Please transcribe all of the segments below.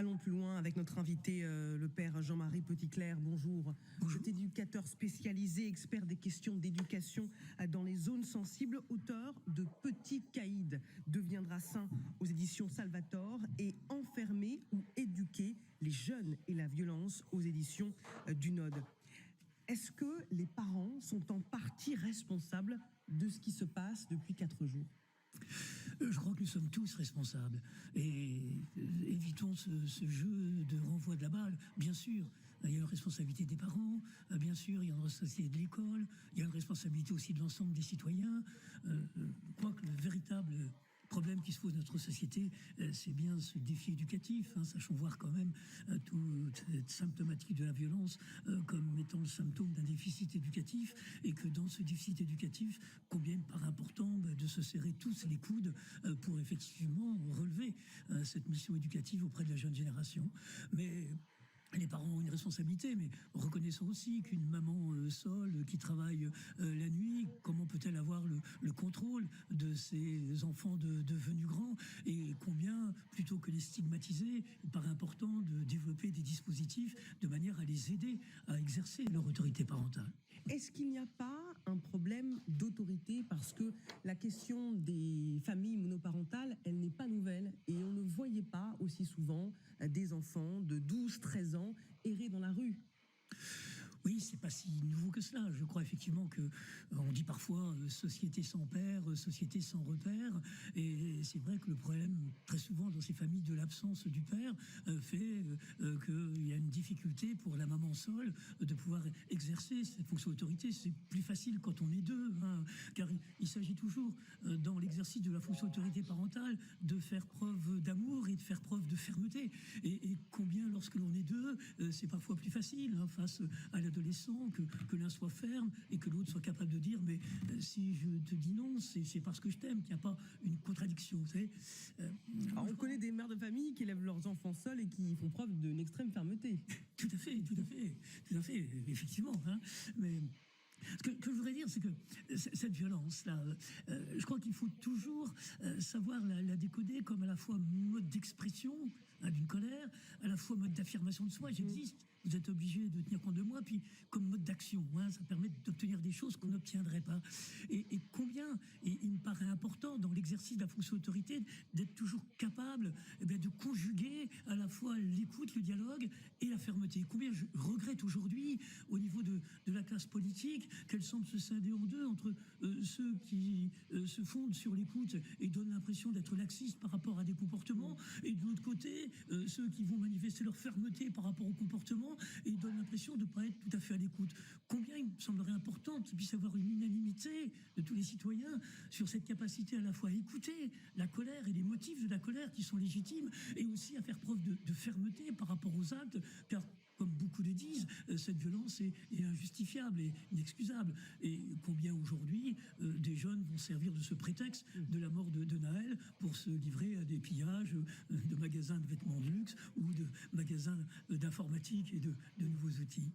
Allons plus loin avec notre invité, le père Jean-Marie Petitclerc. Bonjour. Bonjour. Cet éducateur spécialisé, expert des questions d'éducation dans les zones sensibles, auteur de Petit Caïd deviendra saint aux éditions Salvator et Enfermer ou éduquer les jeunes et la violence aux éditions du Node. Est-ce que les parents sont en partie responsables de ce qui se passe depuis 4 jours ? Je crois que nous sommes tous responsables. Et évitons ce jeu de renvoi de la balle. Bien sûr, il y a une responsabilité des parents, bien sûr, il y a une responsabilité de l'école, il y a une responsabilité aussi de l'ensemble des citoyens. Je crois que le véritable problème qui se pose dans notre société, c'est bien ce défi éducatif, sachant voir quand même toute cette symptomatique de la violence comme étant le symptôme d'un déficit éducatif, et que dans ce déficit éducatif, combien il me paraît important de se serrer tous les coudes pour effectivement relever cette mission éducative auprès de la jeune génération. Mais les parents ont une responsabilité, mais reconnaissons aussi qu'une maman seule qui travaille la nuit, comment peut-elle avoir le contrôle de ses enfants devenus grands, et combien, plutôt que les stigmatiser, il paraît important de développer des dispositifs de manière à les aider à exercer leur autorité parentale. Est-ce qu'il n'y a pas un problème d'autorité, parce que la question des familles monoparentales, elle n'est pas nouvelle, et on ne voyait pas aussi souvent des enfants de 12-13 ans errer dans la rue? Oui, c'est pas si nouveau que cela. Je crois effectivement que on dit parfois société sans père, société sans repère, et c'est vrai que le problème très souvent dans ces familles de l'absence du père fait qu'il y a une difficulté pour la maman seule de pouvoir exercer cette fonction d'autorité. C'est plus facile quand on est deux, car il s'agit toujours dans l'exercice de la fonction d'autorité parentale de faire preuve d'amour et de faire preuve de fermeté. Et combien lorsque l'on est deux, c'est parfois plus facile face à l'adolescent que l'un soit ferme et que l'autre soit capable de dire mais si je te dis non, c'est parce que je t'aime, qu'il n'y a pas une contradiction. Vous savez, alors on connaît des mères de famille qui élèvent leurs enfants seuls et qui font preuve d'une extrême fermeté. Tout à fait, effectivement. Mais ce que je voudrais dire, c'est que cette violence-là, je crois qu'il faut toujours savoir la décoder comme à la fois mode d'expression d'une colère, à la fois mode d'affirmation de soi. J'existe, vous êtes obligé de tenir compte de moi, puis comme mode d'action, ça permet d'obtenir des choses qu'on n'obtiendrait pas. Et combien il me paraît important dans l'exercice de la fonction d'autorité d'être toujours capable de conjuguer à la fois l'écoute, le dialogue et la fermeté. Combien je regrette aujourd'hui au niveau de la classe politique qu'elle semble se scinder en deux entre ceux qui se fondent sur l'écoute et donnent l'impression d'être laxistes par rapport à des comportements, et de l'autre côté ceux qui vont manifester leur fermeté par rapport au comportement et donnent l'impression de ne pas être tout à fait à l'écoute. Combien il me semblerait important qu'il puisse y avoir une unanimité de tous les citoyens sur cette capacité à la fois à écouter la colère et les motifs de la colère qui sont légitimes, et aussi à faire preuve de fermeté par rapport aux actes, car comme beaucoup le disent, cette violence est injustifiable et inexcusable. Et combien aujourd'hui des jeunes vont servir de ce prétexte de la mort de Naël pour se livrer à des pillages de magasins de vêtements de luxe ou de magasins d'informatique et de nouveaux outils.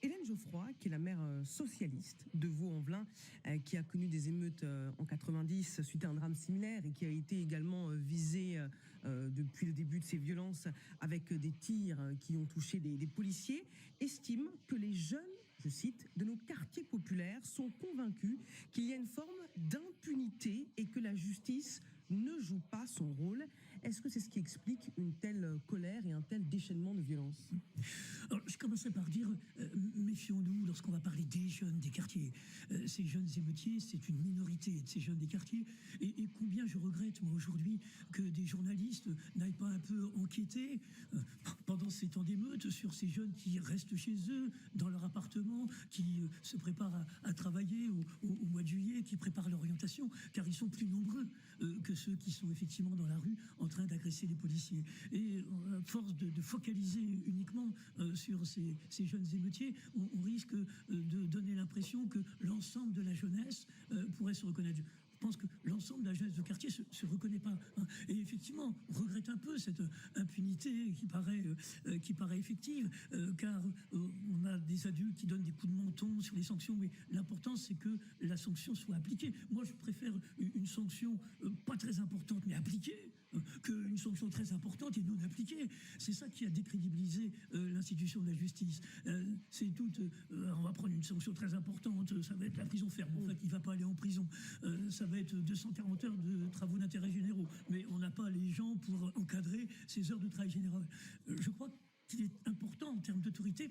Hélène Geoffroy, qui est la maire socialiste de Vaux-en-Velin, qui a connu des émeutes en 90 suite à un drame similaire et qui a été également visée depuis le début de ces violences avec des tirs qui ont touché des policiers, estime que les jeunes, je cite, de nos quartiers populaires sont convaincus qu'il y a une forme d'impunité et que la justice ne joue pas son rôle. Est-ce que c'est ce qui explique une telle colère et un tel déchaînement de violence ? Alors, je commencerai par dire, méfions-nous lorsqu'on va parler des jeunes des quartiers. Ces jeunes émeutiers, c'est une minorité de ces jeunes des quartiers. Et combien je regrette, moi, aujourd'hui, que des journalistes n'aillent pas un peu enquêter pendant ces temps d'émeute sur ces jeunes qui restent chez eux, dans leur appartement, qui se préparent à travailler au mois de juillet, qui préparent l'orientation, car ils sont plus nombreux que ceux qui sont effectivement dans la rue en train d'agresser les policiers. Et à force de focaliser uniquement sur ces jeunes émeutiers, on risque de donner l'impression que l'ensemble de la jeunesse pourrait se reconnaître. Je pense que l'ensemble de la jeunesse de quartier se reconnaît pas. Et effectivement, on regrette un peu cette impunité qui paraît effective, car on a des adultes qui donnent des coups de menton sur les sanctions, mais l'important c'est que la sanction soit appliquée. Moi, je préfère une sanction pas très importante, mais appliquée, qu'une sanction très importante est non appliquée. C'est ça qui a décrédibilisé l'institution de la justice. C'est tout. On va prendre une sanction très importante, ça va être la prison ferme. En fait, il ne va pas aller en prison. Ça va être 240 heures de travaux d'intérêt généraux. Mais on n'a pas les gens pour encadrer ces heures de travail général. Je crois qu'il est important en termes d'autorité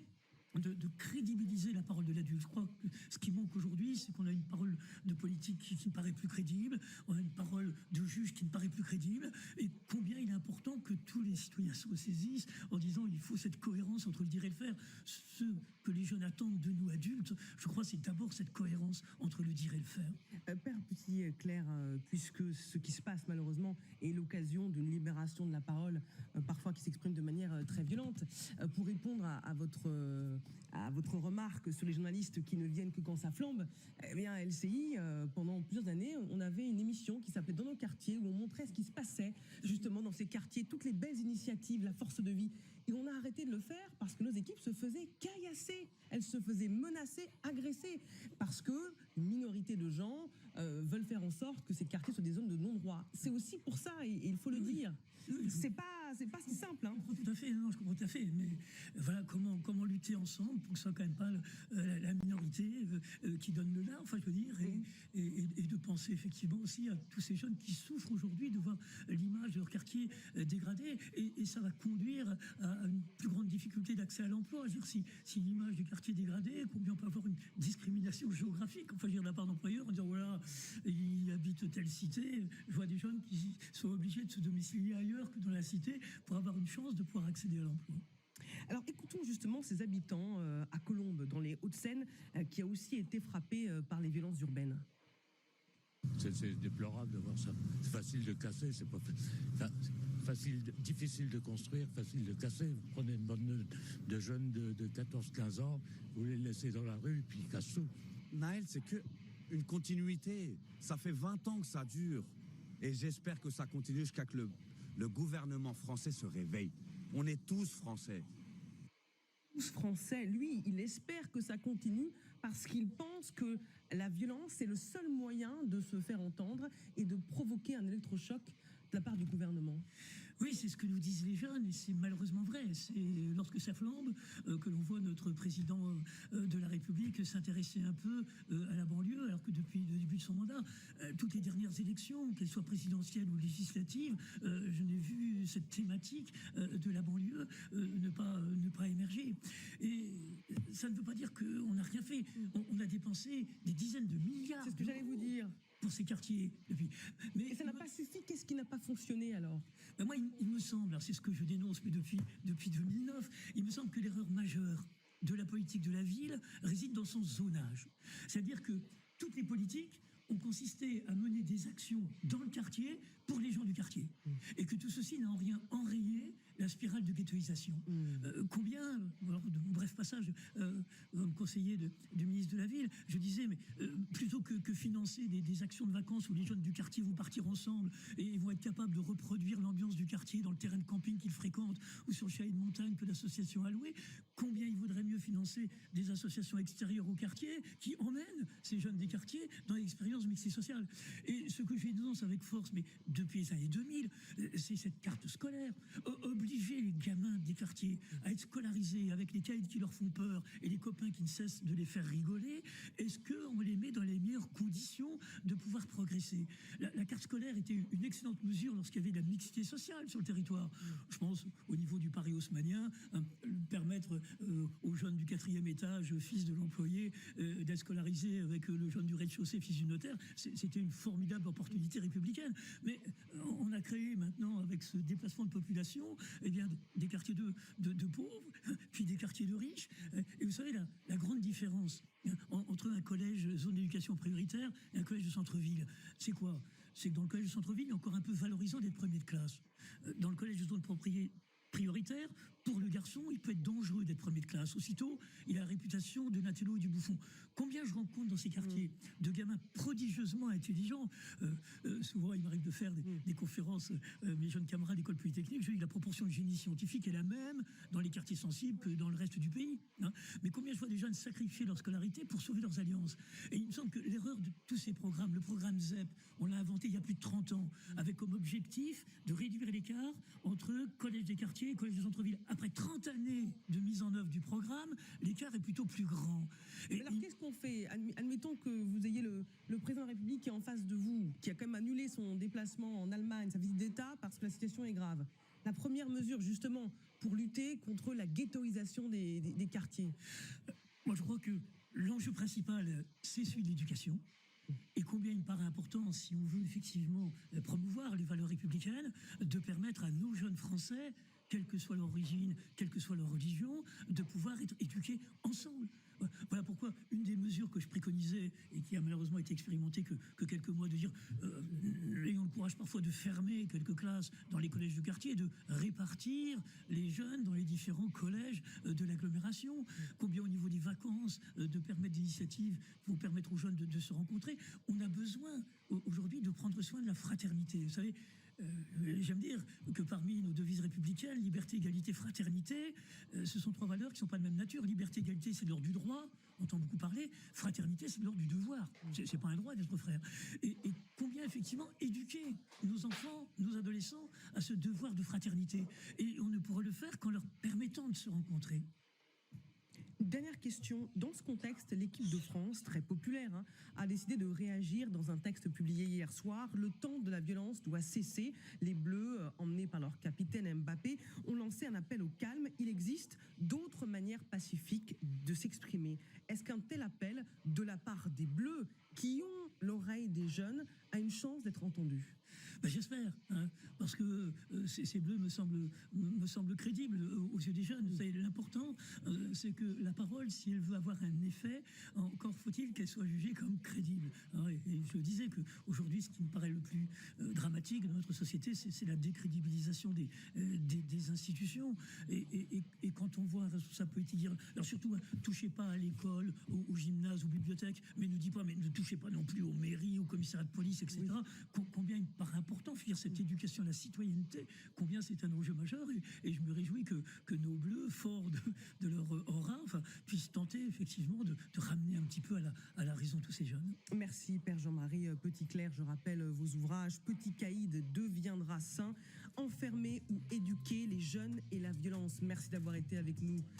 de crédibiliser la parole de l'adulte. Je crois que ce qui manque aujourd'hui, c'est qu'on a une parole de politique qui ne paraît plus crédible, on a une parole de juge qui ne paraît plus crédible, et combien il est important que tous les citoyens se ressaisissent en disant il faut cette cohérence entre le dire et le faire. Ce que les jeunes attendent de nous adultes, je crois, c'est d'abord cette cohérence entre le dire et le faire. Père Petit-Clair, puisque ce qui se passe malheureusement est l'occasion d'une libération de la parole, parfois qui s'exprime de manière très violente, pour répondre à votre remarque sur les journalistes qui ne viennent que quand ça flambe, eh bien, à LCI, pendant plusieurs années, on avait une émission qui s'appelait Dans nos quartiers, où on montrait ce qui se passait justement dans ces quartiers, toutes les belles initiatives, la force de vie. Et on a arrêté de le faire parce que nos équipes se faisaient caillasser, elles se faisaient menacer, agresser, parce que une minorité de gens veulent faire en sorte que ces quartiers soient des zones de non-droit. C'est aussi pour ça, et il faut le dire. C'est pas si simple. Hein. Je comprends tout à fait, non, je comprends tout à fait. Mais voilà, comment lutter ensemble pour que ce soit quand même pas la minorité qui donne le là, enfin je veux dire, et de penser effectivement aussi à tous ces jeunes qui souffrent aujourd'hui de voir l'image de leur quartier dégradée, et ça va conduire à une plus grande difficulté d'accès à l'emploi. Je veux dire, si l'image du quartier est dégradée, combien on peut avoir une discrimination géographique, enfin je veux dire, de la part d'employeurs, en disant voilà, il habite telle cité, je vois des jeunes qui sont obligés de se domicilier ailleurs que dans la cité pour avoir une chance de pouvoir accéder à l'emploi. Alors écoutons justement ces habitants à Colombes, dans les Hauts-de-Seine, qui a aussi été frappé par les violences urbaines. C'est déplorable de voir ça. C'est facile de casser, c'est pas difficile de construire, facile de casser. Vous prenez une bande de jeunes de 14-15 ans, vous les laissez dans la rue, puis ils cassent tout. Naël, c'est que une continuité. Ça fait 20 ans que ça dure. Et j'espère que ça continue jusqu'à que le gouvernement français se réveille. On est tous français. Tous français, lui, il espère que ça continue parce qu'il pense que la violence est le seul moyen de se faire entendre et de provoquer un électrochoc de la part du gouvernement. Oui, c'est ce que nous disent les jeunes, et c'est malheureusement vrai. C'est lorsque ça flambe que l'on voit notre président de la République s'intéresser un peu à la banlieue, alors que depuis le début de son mandat, toutes les dernières élections, qu'elles soient présidentielles ou législatives, je n'ai vu cette thématique de la banlieue ne pas émerger. Et ça ne veut pas dire qu'on n'a rien fait. On a dépensé des dizaines de milliards. C'est ce que j'allais vous dire. Pour ces quartiers depuis. Mais et ça n'a pas suffi. Qu'est-ce qui n'a pas fonctionné alors? Ben moi, il me semble, c'est ce que je dénonce mais depuis 2009, il me semble que l'erreur majeure de la politique de la ville réside dans son zonage. C'est-à-dire que toutes les politiques ont consisté à mener des actions dans le quartier pour les gens du quartier. Et que tout ceci n'a en rien enrayé la spirale de ghettoisation. Combien, alors, de mon bref passage comme conseiller du ministre de la Ville, je disais, mais plutôt que financer des actions de vacances où les jeunes du quartier vont partir ensemble et vont être capables de reproduire l'ambiance du quartier dans le terrain de camping qu'ils fréquentent ou sur le chalet de montagne que l'association a loué, combien il vaudrait mieux financer des associations extérieures au quartier qui emmènent ces jeunes des quartiers dans l'expérience mixée sociale. Et ce que je dénonce avec force, mais depuis les années 2000, c'est cette carte scolaire. Obliger les gamins des quartiers à être scolarisés avec les cahiers qui leur font peur et les copains qui ne cessent de les faire rigoler, est-ce qu'on les met dans les meilleures conditions de pouvoir progresser? La carte scolaire était une excellente mesure lorsqu'il y avait de la mixité sociale sur le territoire. Je pense au niveau du Paris haussmannien, permettre aux jeunes du 4e étage, fils de l'employé, d'être scolarisés avec le jeune du rez-de-chaussée, fils du notaire, c'était une formidable opportunité républicaine. Mais on a créé maintenant, avec ce déplacement de population, eh bien, des quartiers de pauvres, puis des quartiers de riches. Et vous savez, la grande différence entre un collège zone d'éducation prioritaire et un collège de centre-ville, c'est quoi? C'est que dans le collège de centre-ville, il est encore un peu valorisant d'être premier de classe. Dans le collège de zone prioritaire, prioritaire. Pour le garçon, il peut être dangereux d'être premier de classe. Aussitôt, il a la réputation de l'intello et du bouffon. Combien je rencontre dans ces quartiers de gamins prodigieusement intelligents. Souvent, il m'arrive de faire des conférences, mes jeunes camarades d'école polytechnique, je dis que la proportion de génie scientifique est la même dans les quartiers sensibles que dans le reste du pays. Hein. Mais combien je vois des jeunes sacrifier leur scolarité pour sauver leurs alliances. Et il me semble que l'erreur de tous ces programmes, le programme ZEP, on l'a inventé il y a plus de 30 ans, avec comme objectif de réduire l'écart entre collège des quartiers et collège des centres-villes. Après 30 années de mise en œuvre du programme, l'écart est plutôt plus grand. Et alors, qu'est-ce qu'on fait? Admettons que vous ayez le président de la République qui est en face de vous, qui a quand même annulé son déplacement en Allemagne, sa visite d'État, parce que la situation est grave. La première mesure, justement, pour lutter contre la ghettoisation des quartiers. Moi, je crois que l'enjeu principal, c'est celui de l'éducation. Et combien il me paraît important, si on veut effectivement promouvoir les valeurs républicaines, de permettre à nos jeunes Français, quelle que soit leur origine, quelle que soit leur religion, de pouvoir être éduqués ensemble. Voilà pourquoi une des mesures que je préconisais et qui a malheureusement été expérimentée que quelques mois, de dire ayons le courage parfois de fermer quelques classes dans les collèges du quartier, de répartir les jeunes dans les différents collèges de l'agglomération. Combien au niveau des vacances, de permettre des initiatives pour permettre aux jeunes de se rencontrer. On a besoin aujourd'hui de prendre soin de la fraternité. Vous savez, j'aime dire que parmi nos devises républicaines, liberté, égalité, fraternité, ce sont trois valeurs qui ne sont pas de même nature. Liberté, égalité, c'est de l'ordre du droit, on entend beaucoup parler. Fraternité, c'est de l'ordre du devoir. C'est pas un droit d'être frère. Et combien effectivement éduquer nos enfants, nos adolescents à ce devoir de fraternité. Et on ne pourrait le faire qu'en leur permettant de se rencontrer. Dernière question. Dans ce contexte, l'équipe de France, très populaire, a décidé de réagir dans un texte publié hier soir. Le temps de la violence doit cesser. Les Bleus, emmenés par leur capitaine Mbappé, ont lancé un appel au calme. Il existe d'autres manières pacifiques de s'exprimer. Est-ce qu'un tel appel, de la part des Bleus, qui ont l'oreille des jeunes, a une chance d'être entendu? J'espère, hein, parce que ces Bleus me semblent crédibles aux yeux des jeunes. L'important, c'est que la parole, si elle veut avoir un effet, encore faut-il qu'elle soit jugée comme crédible. Hein, et je disais qu'aujourd'hui, ce qui me paraît le plus dramatique dans notre société, c'est la décrédibilisation des institutions. Et quand on voit un responsable politique dire, alors surtout, touchez pas à l'école, au gymnase, aux bibliothèques, mais ne touchez pas non plus aux mairies, aux commissariats de police, etc. Oui. Combien il me paraît important, faire cette éducation à la citoyenneté, combien c'est un enjeu majeur, et je me réjouis que nos Bleus, forts de leur aura, puissent tenter effectivement de ramener un petit peu à la raison tous ces jeunes. Merci Père Jean-Marie Petit-Clerc. Je rappelle vos ouvrages. Petit caïd deviendra saint, enfermer ou éduquer les jeunes et la violence. Merci d'avoir été avec nous.